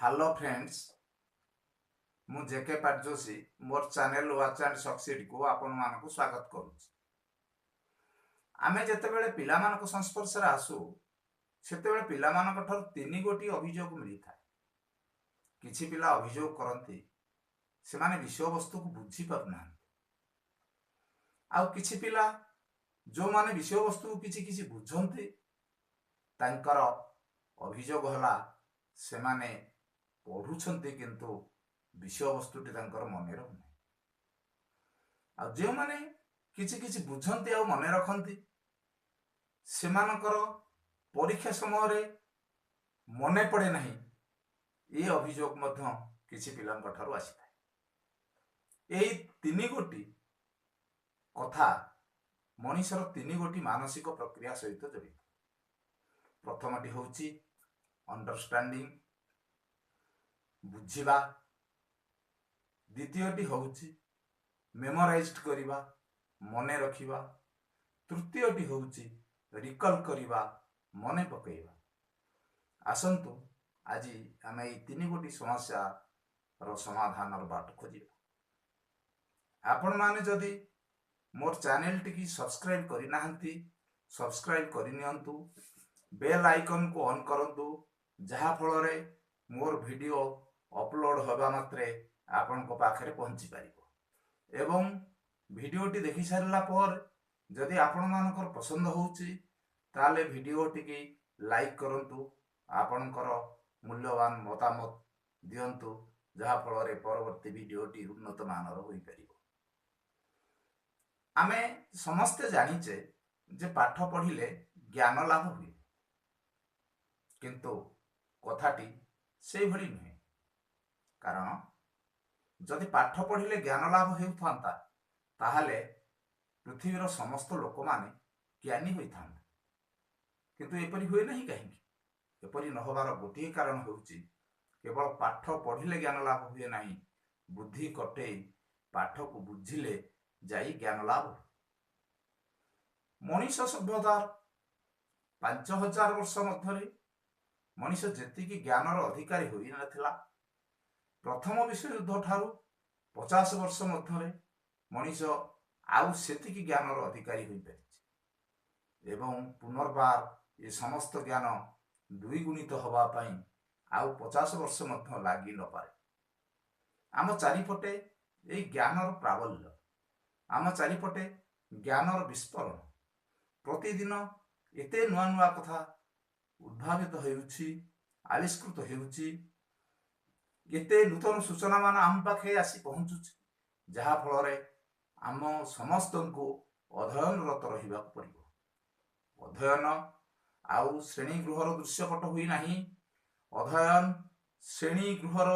Hello friends, मु जेके पाटजोशी मोर channel watch and succeed को आपण मानक स्वागत करुच्ची। आमे जेतेबेले पिला मानक संस्पर्श रे आसु सेतेबेले पिला मानक ठर तीन गोटी अभियोग मिली थाए। किछि पिला अभियोग करंती से माने विषय वस्तु को बुझी पारना, आउ किछि पिला जो माने विषय वस्तु को किछि किछि बुझंती तांकर अभियोग हला से माने पढ़ुछंती किंतु विषय वस्तुटी तांकर मने रहुना। आ जे माने किछि किछि बुझंती आ मने रखंती से मानकर परीक्षा समय रे मने पड़े नहीं, ये अभियोग मध्य किछि पिलांक ठारू आसी थाए। एई तीन गोटी कथा मनीषर तीन गोटी मानसिक प्रक्रिया सहित जड़ित। प्रथमटी होउची अंडरस्टैंडिंग, बुझिबा। द्वितीयटी होउची मेमोराइज्ड करिबा, मने रखिबा। तृतीयटी होउची रिकॉल करिबा, मने पकेइबा। आसंतु आज आम ये तीन गोटी समस्या समाधान बाट खोजिबा। आपण माने जदि मोर चैनल टी सब्सक्राइब करि नाहंती, सब्सक्राइब करि नियंतु, बेल आइकन को ऑन करंतु, जहा फल रे मोर वीडियो अपलोड होबा मात्रे आपण को पाखरे पहुंची पारिबो। एवं वीडियोटी देखि सारला पर जदि आपण मानकर पसंद होउची ताले वीडियोटी की लाइक करंतु, आपणकर मूल्यवान मतामत दियंतु, जहा फल रे परवर्ती वीडियोटी उन्नत मानर होई परिबो। आमे समस्त जानिचे जे पाठ पढ़िले ज्ञान लाभ हुए, किंतु कथाटी से भली नुहे। कारण जदि पाठ पढ़िले ज्ञान लाभ हेउथांता ताहले पृथ्वीर समस्त लोक माने ज्ञानी होइथांते, किंतु एपरि हुए नहीं। कहीं एपरि न होबार गोटे कारण होउची केवल पाठ पढ़िले ज्ञान लाभ हुए नहीं, बुद्धि कटेई पाठ को बुझिले जाई ज्ञान लाभ। मनीष सभ्यतार 5000 वर्ष मध्यरे मनीष जेतिकी ज्ञानर अधिकारी होई नथिला, प्रथम विश्व युद्ध ठारू 50 वर्ष मध्यरे मनीष आउ सेतिकी ज्ञानर अधिकारी होई परिछि। एवं पुनर्बार ये समस्त ज्ञान द्विगुणित हवा पाई आउ 50 वर्ष मध्य लागी न पारे। आम चारिपटे ए ज्ञानर प्राबल्य, आम चारिपटे ज्ञानर विस्फोरण, प्रतिदिन एते नुआ नुआ कथा उद्भावित हेउछि, आविष्कृत हेउछि, एते नूतन सूचना मान आम पाखे आसी पहुंचुछि, जहा फल रे आम समस्त को अध्ययनरत रहिबा पड़िबो। अध्ययन आउ श्रेणी गृहर दृश्यपट हुई नहीं। अध्ययन श्रेणी गृहर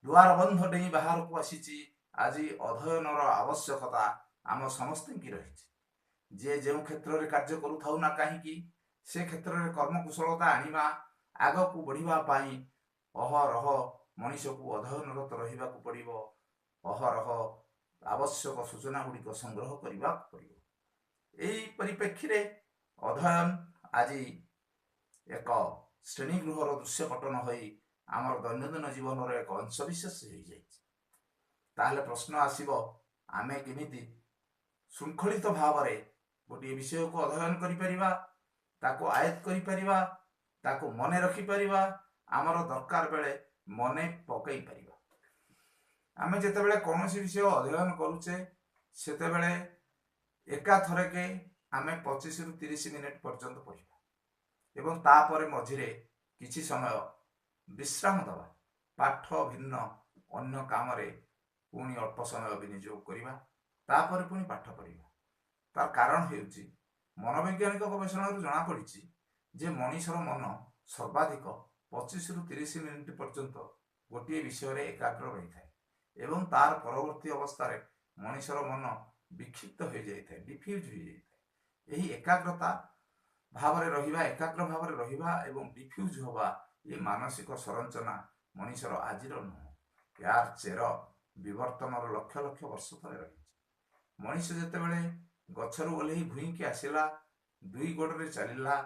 द्वार बंध डेई बाहर को आसीछि। आज अध्ययनर आवश्यकता आम समस्त की रही। जे जो क्षेत्र में कार्य करूथाउ ना कहीं से क्षेत्र में कर्मकुशलता आनिबा, आग को बढ़िबा पाई अहरह मनीष को अध्ययनरत रहिबा को पड़िबो। अहरह आवश्यक सूचना गुड़िक संग्रह करने पड़िबो। एई परिप्रेक्षी रे अध्ययन आज एक श्रेणी गृहर दृश्यपट न होई आमर दैनंदिन जीवन एक अंशविशेष हो जाए। ताहले प्रश्न आसीबो, आमे केमिति शृंखलित भाव रे गोटे विषय को अध्ययन करि परिबा, ताको आयत्त करि परिबा, ताको मने रखि परिबा, आमर दरकार बेले मने पकई परिबा। आमे जेतेबेले कोनोसी विषय अध्ययन करूचे सेतेबेले एका थरके आमे 25 रु 30 मिनिट पर्यंत पढ़िबा एवं तापरे मझिरे किछि समय विश्राम दबा। पाठ भिन्न अन्य काम रे पुणी अल्प समय विनियोग करिबा, तापरे पुणी पाठ पढ़िबा। तार कारण हेउची मनोवैज्ञानिक गवेषणा जना पड़िछि जे मनीषर मन सर्वाधिक 25 रु 30 मिनिट पर्यंत गोटे विषय रे एकाग्र रही थाए एवं तार परवर्ती अवस्था रे मनीषर मन विक्षिप्त हो जाए, डिफ्यूज हो जाए। यही एकाग्रता भाव रे रहिबा, एकाग्र भाव रे रहिबा एवं डिफ्यूज होबा ये मानसिक संरचना मनीषर आजिर नुह, यार चेर विवर्तन लक्ष लक्ष वर्ष तले रही। मनीष जेतेबेले गछरु ओल्ही भूई के आसिला, दुई गोड़ रे चलिला,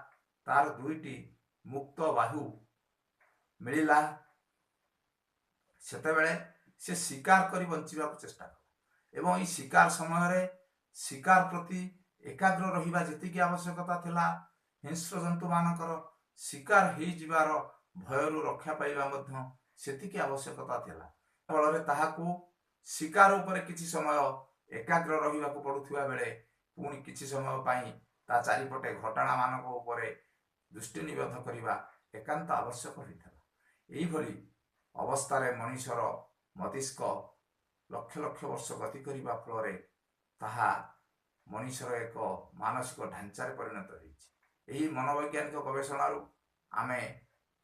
तार दुईटी मुक्त बाहु मिलिला, ସେତେବେଳେ ସେ ଶିକାର କରି ବଞ୍ଚିବାକୁ ଚେଷ୍ଟା କଲା ଏବଂ ଏହି ଶିକାର ସମୟରେ ଶିକାର ପ୍ରତି ଏକାଗ୍ର ରହିବା ଯେତିକି ଆବଶ୍ୟକତା ଥିଲା, ହିଂସ୍ର ଜନ୍ତୁମାନଙ୍କର ଶିକାର ହେଇଯିବାର ଭୟରୁ ରକ୍ଷା ପାଇବା ମଧ୍ୟ ସେତିକି ଆବଶ୍ୟକତା ଥିଲା। ଫଳରେ ତାହାକୁ ଶିକାର ଉପରେ କିଛି ସମୟ ଏକାଗ୍ର ରହିବାକୁ ପଡୁଥିବା ବେଳେ ପୁଣି କିଛି ସମୟ ପାଇଁ ତା ଚାରିପଟେ ଘଟଣାମାନଙ୍କ ଉପରେ ଦୃଷ୍ଟି ନିବଦ୍ଧ କରିବା ଏକାନ୍ତ ଆବଶ୍ୟକ ହୋଇଥିଲା। ଏଇଭଳି ଅବସ୍ଥାରେ ମଣିଷର ମସ୍ତିଷ୍କ ଲକ୍ଷ ଲକ୍ଷ ବର୍ଷ ଗତି କରିବା ଫଳରେ ତାହା ମଣିଷର ଏକ ମାନସିକ ଢାଞ୍ଚାରେ ପରିଣତ ହୋଇଛି। ଏହି ମନୋବୈଜ୍ଞାନିକ ଗବେଷଣାରୁ ଆମେ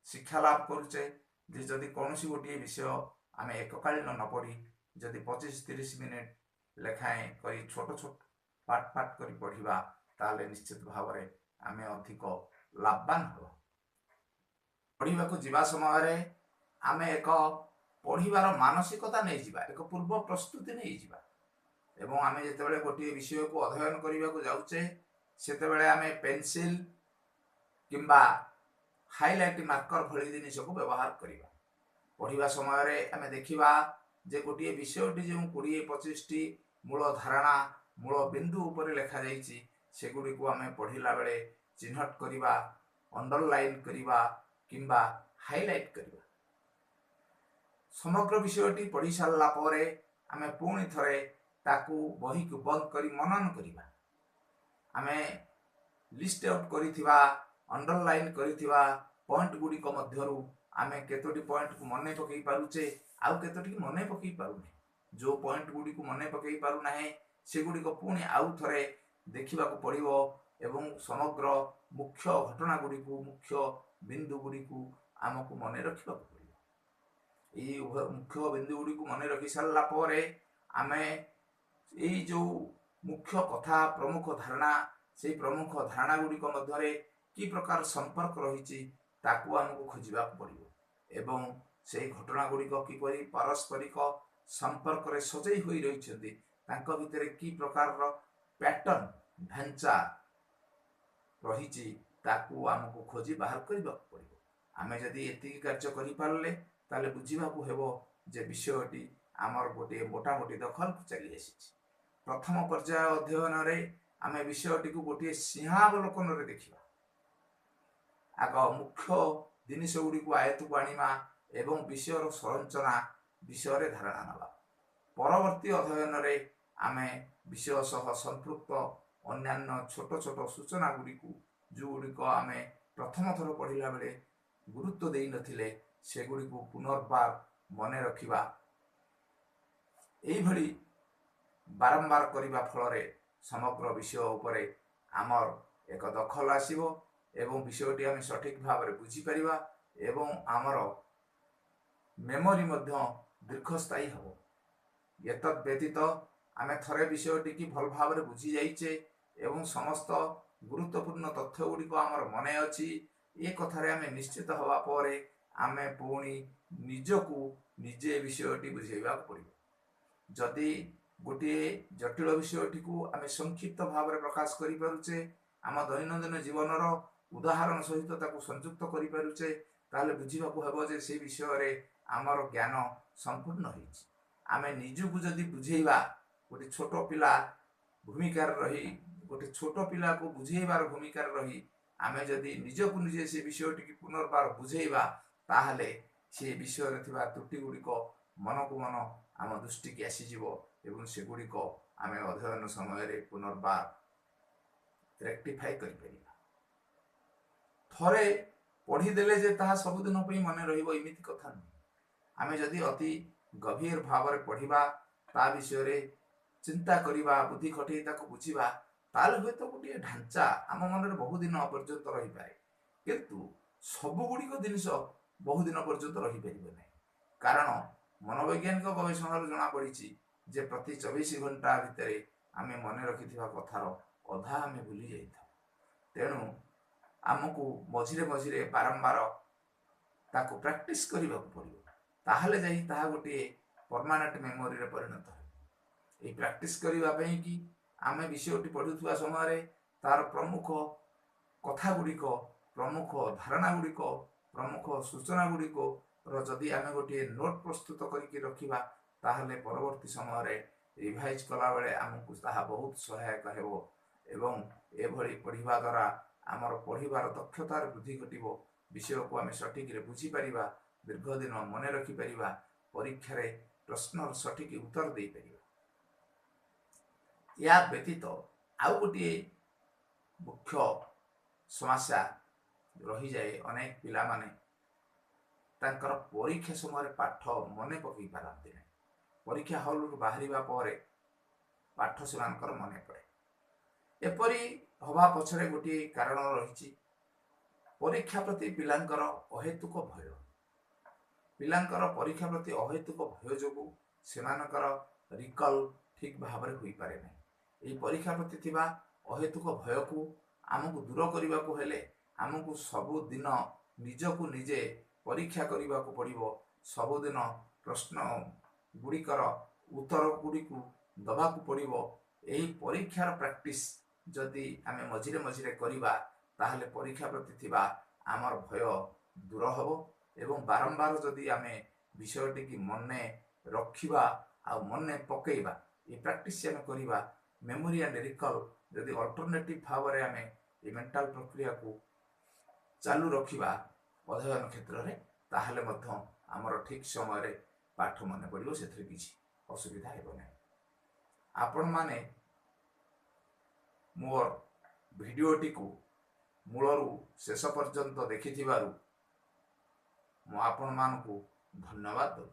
ଶିକ୍ଷା ଲାଭ କରୁଛେ ଯେ ଯଦି କୌଣସି ଗୋଟିଏ ବିଷୟ ଆମେ ଏକକାଳୀନ ନ ପଢ଼ି ଯଦି 25-30 ମିନିଟ୍ ଲେଖାଏଁ କରି ଛୋଟ ଛୋଟ ପାଠ କରି ପଢ଼ିବା ତାହେଲେ ନିଶ୍ଚିତ ଭାବରେ ଆମେ ଅଧିକ ଲାଭବାନ ହେବା। ପଢ଼ିବାକୁ ଯିବା ସମୟରେ ଆମେ ଏକ ପଢ଼ିବାର ମାନସିକତା ନେଇଯିବା, ଏକ ପୂର୍ବ ପ୍ରସ୍ତୁତି ନେଇଯିବା ଏବଂ ଆମେ ଯେତେବେଳେ ଗୋଟିଏ ବିଷୟକୁ ଅଧ୍ୟୟନ କରିବାକୁ ଯାଉଛେ ସେତେବେଳେ ଆମେ ପେନସିଲ କିମ୍ବା ହାଇଲାଇଟ ମାର୍କର ଭଳି ଜିନିଷକୁ ବ୍ୟବହାର କରିବା। ପଢ଼ିବା ସମୟରେ ଆମେ ଦେଖିବା ଯେ ଗୋଟିଏ ବିଷୟଟି ଯେଉଁ 20-25ଟି ମୂଳ ଧାରଣା ମୂଳ ବିନ୍ଦୁ ଉପରେ ଲେଖାଯାଇଛି ସେଗୁଡ଼ିକୁ ଆମେ ପଢ଼ିଲା ବେଳେ ଚିହ୍ନଟ କରିବା, ଅଣ୍ଡରଲାଇନ୍ କରିବା କିମ୍ବା ହାଇଲାଇଟ୍ କରିବା। ସମଗ୍ର ବିଷୟଟି ପଢ଼ି ସାରିଲା ପରେ ଆମେ ପୁଣି ଥରେ ତାକୁ ବହିକୁ ବନ୍ଦ କରି ମନନ କରିବା। ଆମେ ଲିଷ୍ଟ ଆଉଟ୍ କରିଥିବା ଅଣ୍ଡରଲାଇନ୍ କରିଥିବା ପଏଣ୍ଟ ଗୁଡ଼ିକ ମଧ୍ୟରୁ ଆମେ କେତୋଟି ପଏଣ୍ଟକୁ ମନେ ପକାଇ ପାରୁଛେ ଆଉ କେତୋଟିକୁ ମନେ ପକାଇ ପାରୁନେ। ଯେଉଁ ପଏଣ୍ଟ ଗୁଡ଼ିକୁ ମନେ ପକାଇ ପାରୁନାହେଁ ସେଗୁଡ଼ିକ ପୁଣି ଆଉ ଥରେ ଦେଖିବାକୁ ପଡ଼ିବ ଏବଂ ସମଗ୍ର ମୁଖ୍ୟ ଘଟଣା ଗୁଡ଼ିକୁ ମୁଖ୍ୟ ବିନ୍ଦୁ ଗୁଡ଼ିକୁ ଆମକୁ ମନେ ରଖିବାକୁ ପଡ଼ିବ। ଏହି ମୁଖ୍ୟ ବିନ୍ଦୁ ଗୁଡ଼ିକୁ ମନେ ରଖି ସାରିଲା ପରେ ଆମେ ଏଇ ଯେଉଁ ମୁଖ୍ୟ କଥା ପ୍ରମୁଖ ଧାରଣା ସେଇ ପ୍ରମୁଖ ଧାରଣା ଗୁଡ଼ିକ ମଧ୍ୟରେ କି ପ୍ରକାର ସମ୍ପର୍କ ରହିଛି ତାକୁ ଆମକୁ ଖୋଜିବାକୁ ପଡ଼ିବ ଏବଂ ସେଇ ଘଟଣା ଗୁଡ଼ିକ କିପରି ପାରସ୍ପରିକ ସମ୍ପର୍କରେ ସଜେଇ ହୋଇ ରହିଛନ୍ତି, ତାଙ୍କ ଭିତରେ କି ପ୍ରକାରର ପ୍ୟାଟର୍ନ ଢାଞ୍ଚା ରହିଛି ତାକୁ ଆମକୁ ଖୋଜି ବାହାର କରିବାକୁ ପଡ଼ିବ। ଆମେ ଯଦି ଏତିକି କାର୍ଯ୍ୟ କରିପାରିଲେ ତାହେଲେ ବୁଝିବାକୁ ହେବ ଯେ ବିଷୟଟି ଆମର ଗୋଟିଏ ମୋଟାମୋଟି ଦଖଲକୁ ଚାଲି ଆସିଛି। ପ୍ରଥମ ପର୍ଯ୍ୟାୟ ଅଧ୍ୟୟନରେ ଆମେ ବିଷୟଟିକୁ ଗୋଟିଏ ସିଂହାବଲୋକନରେ ଦେଖିବା। ଆଗ ମୁଖ୍ୟ ଜିନିଷ ଗୁଡ଼ିକୁ ଆୟତ୍ତକୁ ଆଣିବା ଏବଂ ବିଷୟର ସଂରଚନା ବିଷୟରେ ଧାରଣା ନେବା। ପରବର୍ତ୍ତୀ ଅଧ୍ୟୟନରେ ଆମେ ବିଷୟ ସହ ସମ୍ପୃକ୍ତ ଅନ୍ୟାନ୍ୟ ଛୋଟ ଛୋଟ ସୂଚନା ଗୁଡ଼ିକୁ ଯେଉଁଗୁଡ଼ିକ ଆମେ ପ୍ରଥମ ଥର ପଢ଼ିଲା ବେଳେ ଗୁରୁତ୍ୱ ଦେଇନଥିଲେ ସେଗୁଡ଼ିକୁ ପୁନର୍ବାର ମନେ ରଖିବା। ଏଇଭଳି ବାରମ୍ବାର କରିବା ଫଳରେ ସମଗ୍ର ବିଷୟ ଉପରେ ଆମର ଏକ ଦଖଲ ଆସିବ ଏବଂ ବିଷୟଟି ଆମେ ସଠିକ ଭାବରେ ବୁଝିପାରିବା ଏବଂ ଆମର ମେମୋରି ମଧ୍ୟ ଦୀର୍ଘସ୍ଥାୟୀ ହେବ। ଏତଦ୍ ବ୍ୟତୀତ ଆମେ ଥରେ ବିଷୟଟିକି ଭଲ ଭାବରେ ବୁଝି ଯାଇଛେ ଏବଂ ସମସ୍ତ ଗୁରୁତ୍ୱପୂର୍ଣ୍ଣ ତଥ୍ୟ ଗୁଡ଼ିକ ଆମର ମନେ ଅଛି, ଏ କଥାରେ ଆମେ ନିଶ୍ଚିତ ହେବା ପରେ ଆମେ ପୁଣି ନିଜକୁ ନିଜେ ବିଷୟଟି ବୁଝେଇବାକୁ ପଡ଼ିବ। ଯଦି ଗୋଟିଏ ଜଟିଳ ବିଷୟଟିକୁ ଆମେ ସଂକ୍ଷିପ୍ତ ଭାବରେ ପ୍ରକାଶ କରିପାରୁଛେ, ଆମ ଦୈନନ୍ଦିନ ଜୀବନର ଉଦାହରଣ ସହିତ ତାକୁ ସଂଯୁକ୍ତ କରିପାରୁଛେ, ତାହେଲେ ବୁଝିବାକୁ ହେବ ଯେ ସେ ବିଷୟରେ ଆମର ଜ୍ଞାନ ସମ୍ପୂର୍ଣ୍ଣ ହୋଇଛି। ଆମେ ନିଜକୁ ଯଦି ବୁଝେଇବା ଗୋଟେ ଛୋଟ ପିଲା ଭୂମିକାରେ ରହି ଗୋଟେ ଛୋଟ ପିଲାକୁ ବୁଝେଇବାର ଭୂମିକାରେ ରହି ଆମେ ଯଦି ନିଜକୁ ନିଜେ ସେ ବିଷୟଟିକୁ ପୁନର୍ବାର ବୁଝେଇବା ତାହେଲେ ସେ ବିଷୟରେ ଥିବା ତ୍ରୁଟି ଗୁଡ଼ିକ ମନକୁ ମନ ଆମ ଦୃଷ୍ଟିକି ଆସିଯିବ ଏବଂ ସେଗୁଡ଼ିକ ଆମେ ଅଧ୍ୟୟନ ସମୟରେ ପୁନର୍ବାର ରେକ୍ଟିଫାଇ କରିପାରିବା। ଥରେ ପଢ଼ିଦେଲେ ଯେ ତାହା ସବୁଦିନ ପାଇଁ ମନେ ରହିବ ଏମିତି କଥା ନୁହେଁ। ଆମେ ଯଦି ଅତି ଗଭୀର ଭାବରେ ପଢ଼ିବା, ତା ବିଷୟରେ ଚିନ୍ତା କରିବା, ବୁଦ୍ଧି ଖଟେଇ ତାକୁ ବୁଝିବା, ତାହେଲେ ହୁଏତ ଗୋଟିଏ ଢାଞ୍ଚା ଆମ ମନରେ ବହୁଦିନ ପର୍ଯ୍ୟନ୍ତ ରହିପାରେ। କିନ୍ତୁ ସବୁଗୁଡ଼ିକ ଜିନିଷ ବହୁଦିନ ପର୍ଯ୍ୟନ୍ତ ରହିପାରିବ ନାହିଁ, କାରଣ ମନୋବୈଜ୍ଞାନିକ ଗବେଷଣାରୁ ଜଣାପଡ଼ିଛି ଯେ ପ୍ରତି 24 ଘଣ୍ଟା ଭିତରେ ଆମେ ମନେ ରଖିଥିବା କଥାର ଅଧା ଆମେ ଭୁଲି ଯାଇଥାଉ। ତେଣୁ ଆମକୁ ମଝିରେ ମଝିରେ ବାରମ୍ବାର ତାକୁ ପ୍ରାକ୍ଟିସ୍ କରିବାକୁ ପଡ଼ିବ, ତାହେଲେ ଯାଇ ତାହା ଗୋଟିଏ ପରମାନେଣ୍ଟ ମେମୋରିରେ ପରିଣତ ହେବ। ଏହି ପ୍ରାକ୍ଟିସ୍ କରିବା ପାଇଁ କି ଆମେ ବିଷୟଟି ପଢ଼ୁଥିବା ସମୟରେ ତାର ପ୍ରମୁଖ କଥା ଗୁଡ଼ିକ, ପ୍ରମୁଖ ଧାରଣା ଗୁଡ଼ିକ, ପ୍ରମୁଖ ସୂଚନା ଗୁଡ଼ିକ, जदि आम गोटे नोट प्रस्तुत करके रखिबा ताहले परवर्ती समय रिवाइज कला बेले आमको ताहा बहुत सहायक हेबो एवं एभली पढ़िबा द्वारा आमर पढ़िबार दक्षतार वृद्धि घटिबो विषय को आम सठिक रे बुझी परिबा दीर्घ दिन मन रखि परिबा परीक्षा रे प्रश्न सठिक उत्तर दे परिबा। या व्यतीत आउ गोटे मुख्य समस्या रही जाए अनेक पिला माने तांकर परीक्षा समय पाठ मने पकई पारती नहीं परीक्षा हॉल बाहरिबा परे पाठ सेमानकर मने पड़े एपरी हवा पछरे गोटे कारण रही परीक्षा प्रति पिलांकर अहेतुक भय पिलांकर परीक्षा प्रति अहेतुक भय जोगु सेमानकर रिकल ठीक भाव में होई पारे नहीं परीक्षा प्रति थिबा अहेतुक भय को आमको दूर करने को हेले आमको सबुदिन निजको निजे परीक्षा करने को पड़ो सबुदिन प्रश्न गुड़िकर उत्तर गुड़ी दबा पड़ो यही परीक्षार प्रैक्टिस जदि आम मझिरे मझिरे करवा ताहले परीक्षा प्रति थिबा आमर भय दूर हबो एवं बारंबार जदि आम विषयटी की मने रखिबा आ मने पकेइबा ये प्रैक्टिस आम करवा मेमोरी एंड रिकल जदि अल्टरनेटिव भाव में आम ये मेंटल प्रक्रिया को चालू रखिबा अध्ययन क्षेत्र में ताहले मध्य आमर ठीक समय रे पाठ मन पड़ो से किसी असुविधा हेब नहीं। आपण माने मोर भिडियोटी को मूलरू शेष पर्यंत देखि मु आपण मानकु धन्यवाद दूँ।